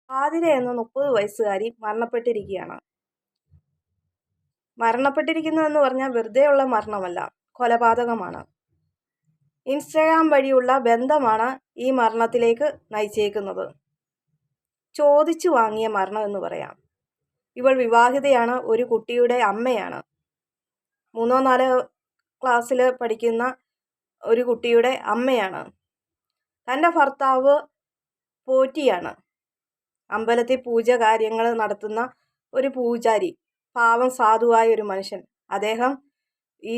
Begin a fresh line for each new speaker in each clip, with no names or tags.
ആതിര എന്ന 30 വയസ്സുകാരി മരണപ്പെട്ടിരിക്കുകയാണ്. മരണപ്പെട്ടിരിക്കുന്നതെന്ന് പറഞ്ഞാൽ വെറുതെയുള്ള മരണമല്ല, കൊലപാതകമാണ്. ഇൻസ്റ്റഗ്രാം വഴിയുള്ള ബന്ധമാണ് ഈ മരണത്തിലേക്ക് നയിച്ചേക്കുന്നത്. ചോദിച്ചു വാങ്ങിയ മരണം എന്ന് പറയാം. ഇവൾ വിവാഹിതയാണ്, ഒരു കുട്ടിയുടെ അമ്മയാണ്. 3-4 ക്ലാസ്സിൽ പഠിക്കുന്ന ഒരു കുട്ടിയുടെ അമ്മയാണ്. തൻ്റെ ഭർത്താവ് പോറ്റിയാണ്, അമ്പലത്തിൽ പൂജ കാര്യങ്ങൾ നടത്തുന്ന ഒരു പൂജാരി, പാവം സാധുവായ ഒരു മനുഷ്യൻ. അദ്ദേഹം ഈ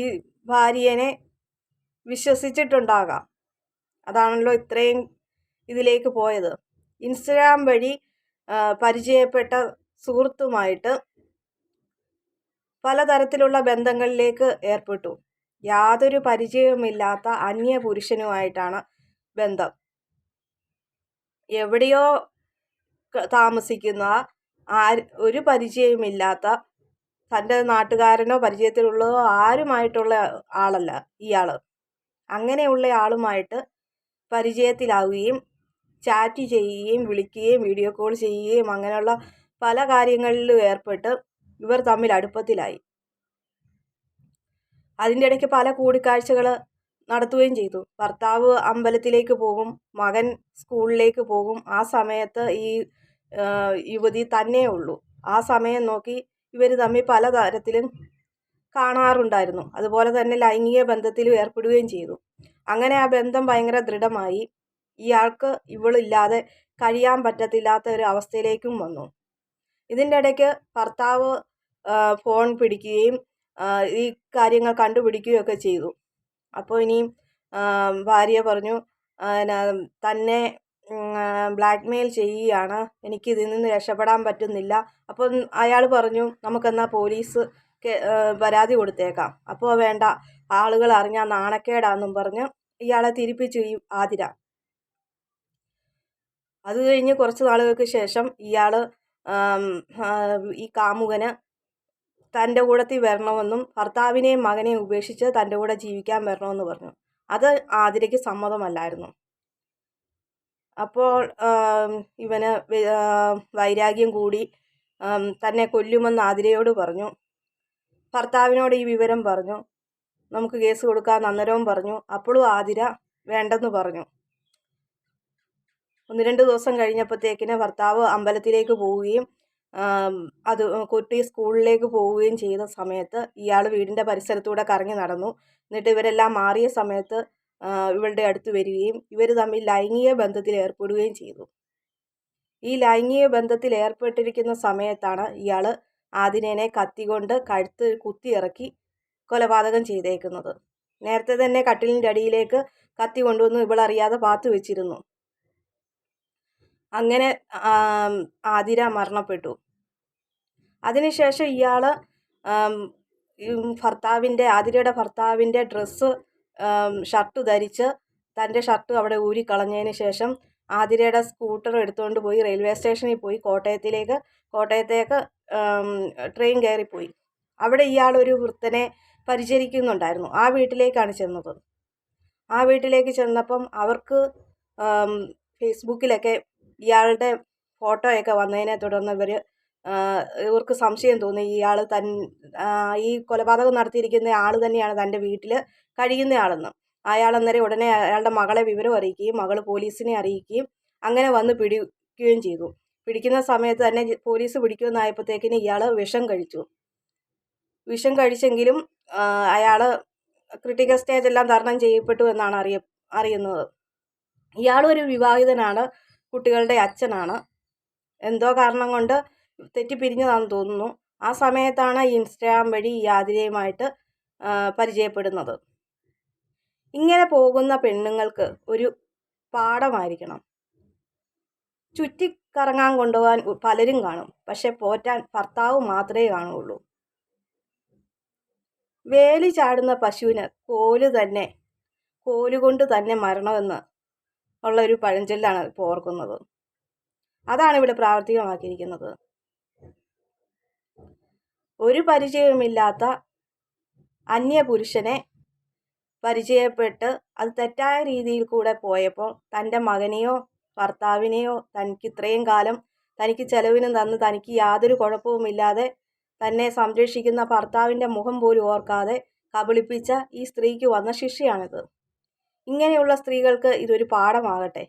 ഭാര്യനെ വിശ്വസിച്ചിട്ടുണ്ടാകാം. അതാണല്ലോ ഇത്രയും ഇതിലേക്ക് പോയത്. ഇൻസ്റ്റഗ്രാം വഴി പരിചയപ്പെട്ട സുഹൃത്തുമായിട്ട് പലതരത്തിലുള്ള ബന്ധങ്ങളിലേക്ക് ഏർപ്പെട്ടു. യാതൊരു പരിചയവുമില്ലാത്ത അന്യ പുരുഷനുമായിട്ടാണ് ബന്ധം. എവിടെയോ താമസിക്കുന്ന ഒരു പരിചയമില്ലാത്ത, തൻ്റെ നാട്ടുകാരനോ പരിചയത്തിലുള്ളതോ ആരുമായിട്ടുള്ള ആളല്ല ഇയാൾ. അങ്ങനെയുള്ള ആളുമായിട്ട് പരിചയത്തിലാവുകയും ചാറ്റ് ചെയ്യുകയും വിളിക്കുകയും വീഡിയോ കോൾ ചെയ്യുകയും അങ്ങനെയുള്ള പല കാര്യങ്ങളിലും ഏർപ്പെട്ട് ഇവർ തമ്മിൽ അടുപ്പത്തിലായി. അതിൻ്റെ ഇടയ്ക്ക് പല കൂടിക്കാഴ്ചകൾ നടത്തുകയും ചെയ്തു. ഭർത്താവ് അമ്പലത്തിലേക്ക് പോകും, മകൻ സ്കൂളിലേക്ക് പോകും. ആ സമയത്ത് ഈ യുവതി തന്നെ ഉള്ളൂ. ആ സമയം നോക്കി ഇവർ തമ്മിൽ പലതരത്തിലും കാണാറുണ്ടായിരുന്നു. അതുപോലെ തന്നെ ലൈംഗിക ബന്ധത്തിലും ഏർപ്പെടുകയും ചെയ്തു. അങ്ങനെ ആ ബന്ധം ഭയങ്കര ദൃഢമായി. ഇയാൾക്ക് ഇവളില്ലാതെ കഴിയാൻ പറ്റത്തില്ലാത്ത ഒരു അവസ്ഥയിലേക്കും വന്നു. ഇതിൻ്റെ ഇടയ്ക്ക് ഭർത്താവ് ഫോൺ പിടിക്കുകയും ഈ കാര്യങ്ങൾ കണ്ടുപിടിക്കുകയൊക്കെ ചെയ്തു. അപ്പോൾ ഇനിയും ഭാര്യ പറഞ്ഞു, തന്നെ ബ്ലാക്ക്മെയിൽ ചെയ്യുകയാണ്, എനിക്കിതിൽ നിന്ന് രക്ഷപ്പെടാൻ പറ്റുന്നില്ല. അപ്പോൾ അയാൾ പറഞ്ഞു, നമുക്കെന്നാൽ പോലീസ് പരാതി കൊടുത്തേക്കാം. അപ്പോൾ വേണ്ട, ആളുകൾ അറിഞ്ഞാൽ നാണക്കേടാന്നും പറഞ്ഞ് ഇയാളെ തിരിപ്പിച്ചു ഈ ആതിര. അത് കഴിഞ്ഞ് കുറച്ച് നാളുകൾക്ക് ശേഷം ഇയാൾ ഈ കാമുകന് തൻ്റെ കൂടത്തിൽ വരണമെന്നും ഭർത്താവിനെയും മകനെയും ഉപേക്ഷിച്ച് തൻ്റെ കൂടെ ജീവിക്കാൻ വരണമെന്ന് പറഞ്ഞു. അത് ആതിരയ്ക്ക് സമ്മതമല്ലായിരുന്നു. അപ്പോൾ ഇവന് വൈരാഗ്യം കൂടി തന്നെ കൊല്ലുമെന്ന് ആതിരയോട് പറഞ്ഞു. ഭർത്താവിനോട് ഈ വിവരം പറഞ്ഞു. നമുക്ക് കേസ് കൊടുക്കാൻ അന്നേരവും പറഞ്ഞു. അപ്പോഴും ആതിര വേണ്ടെന്ന് പറഞ്ഞു. 1-2 ദിവസം കഴിഞ്ഞപ്പോഴത്തേക്കിന് ഭർത്താവ് അമ്പലത്തിലേക്ക് പോവുകയും അത് കുട്ടി സ്കൂളിലേക്ക് പോവുകയും ചെയ്ത സമയത്ത് ഇയാൾ വീടിൻ്റെ പരിസരത്തൂടെ കറങ്ങി നടന്നു. എന്നിട്ട് ഇവരെല്ലാം മാറിയ സമയത്ത് ഇവളുടെ അടുത്ത് വരികയും ഇവർ തമ്മിൽ ലൈംഗിക ബന്ധത്തിൽ ഏർപ്പെടുകയും ചെയ്തു. ഈ ലൈംഗിക ബന്ധത്തിൽ ഏർപ്പെട്ടിരിക്കുന്ന സമയത്താണ് ഇയാൾ ആതിരേനെ കത്തികൊണ്ട് കഴുത്ത് കുത്തിയിറക്കി കൊലപാതകം ചെയ്തേക്കുന്നത്. നേരത്തെ തന്നെ കട്ടിലിൻ്റെ അടിയിലേക്ക് കത്തി കൊണ്ടുവന്ന് ഇവളറിയാതെ പാത്തു വെച്ചിരുന്നു. അങ്ങനെ ആതിര മരണപ്പെട്ടു. അതിനുശേഷം ഇയാൾ ആതിരയുടെ ഭർത്താവിൻ്റെ ഷർട്ട് ധരിച്ച് തൻ്റെ ഷർട്ട് അവിടെ ഊരിക്കളഞ്ഞതിന് ശേഷം ആതിരയുടെ സ്കൂട്ടർ എടുത്തുകൊണ്ട് പോയി റെയിൽവേ സ്റ്റേഷനിൽ പോയി കോട്ടയത്തേക്ക് ട്രെയിൻ കയറിപ്പോയി. അവിടെ ഇയാൾ ഒരു വൃദ്ധനെ പരിചരിക്കുന്നുണ്ടായിരുന്നു. ആ വീട്ടിലേക്കാണ് ചെന്നത്. ആ വീട്ടിലേക്ക് ചെന്നപ്പം അവർക്ക് ഫേസ്ബുക്കിലൊക്കെ ഇയാളുടെ ഫോട്ടോയൊക്കെ വന്നതിനെ തുടർന്ന് ഇവർക്ക് സംശയം തോന്നി. ഈ കൊലപാതകം നടത്തിയിരിക്കുന്ന ആൾ തന്നെയാണ് തൻ്റെ വീട്ടിൽ കഴിയുന്ന ആളെന്ന്. അയാൾ അന്നേരം ഉടനെ അയാളുടെ മകളെ വിവരം അറിയിക്കുകയും മകൾ പോലീസിനെ അറിയിക്കുകയും അങ്ങനെ വന്ന് പിടിക്കുകയും ചെയ്തു. പിടിക്കുന്ന സമയത്ത് തന്നെ പോലീസ് പിടിക്കുമെന്നായപ്പോഴത്തേക്കിന് ഇയാൾ വിഷം കഴിച്ചെങ്കിലും അയാൾ ക്രിട്ടിക്കൽ സ്റ്റേജ് എല്ലാം തരണം ചെയ്യപ്പെട്ടു എന്നാണ് അറിയുന്നത്. ഇയാളൊരു വിവാഹിതനാണ്, കുട്ടികളുടെ അച്ഛനാണ്. എന്തോ കാരണം കൊണ്ട് തെറ്റിപ്പിരിഞ്ഞതാണെന്ന് തോന്നുന്നു. ആ സമയത്താണ് ഇൻസ്റ്റഗ്രാം വഴി ഈ ആതിരയുമായിട്ട് പരിചയപ്പെടുന്നത്. ഇങ്ങനെ പോകുന്ന പെണ്ണുങ്ങൾക്ക് ഒരു പാഠമായിരിക്കണം. ചുറ്റിക്കറങ്ങാൻ കൊണ്ടുപോകാൻ പലരും കാണും, പക്ഷെ പോറ്റാൻ ഭർത്താവ് മാത്രമേ കാണുകയുള്ളൂ. വേലി ചാടുന്ന പശുവിന് കോലുകൊണ്ട് തന്നെ മരണമെന്ന് ഉള്ള ഒരു പഴഞ്ചൊല്ലാണ് ഇപ്പോൾ ഓർക്കുന്നത്. അതാണ് ഇവിടെ പ്രാവർത്തികമാക്കിയിരിക്കുന്നത്. ഒരു പരിചയവുമില്ലാത്ത അന്യപുരുഷനെ പരിചയപ്പെട്ട് അത് തെറ്റായ രീതിയിൽ കൂടെ പോയപ്പോൾ തൻ്റെ മകനെയോ ഭർത്താവിനെയോ തനിക്ക് ഇത്രയും കാലം തനിക്ക് ചെലവിനും തന്ന് തനിക്ക് യാതൊരു കുഴപ്പവുമില്ലാതെ തന്നെ സംരക്ഷിക്കുന്ന ഭർത്താവിൻ്റെ മുഖം പോലും ഓർക്കാതെ കബളിപ്പിച്ച ഈ സ്ത്രീക്ക് വന്ന ശിക്ഷയാണിത്. ഇങ്ങനെയുള്ള സ്ത്രീകൾക്ക് ഇതൊരു പാഠമാകട്ടെ.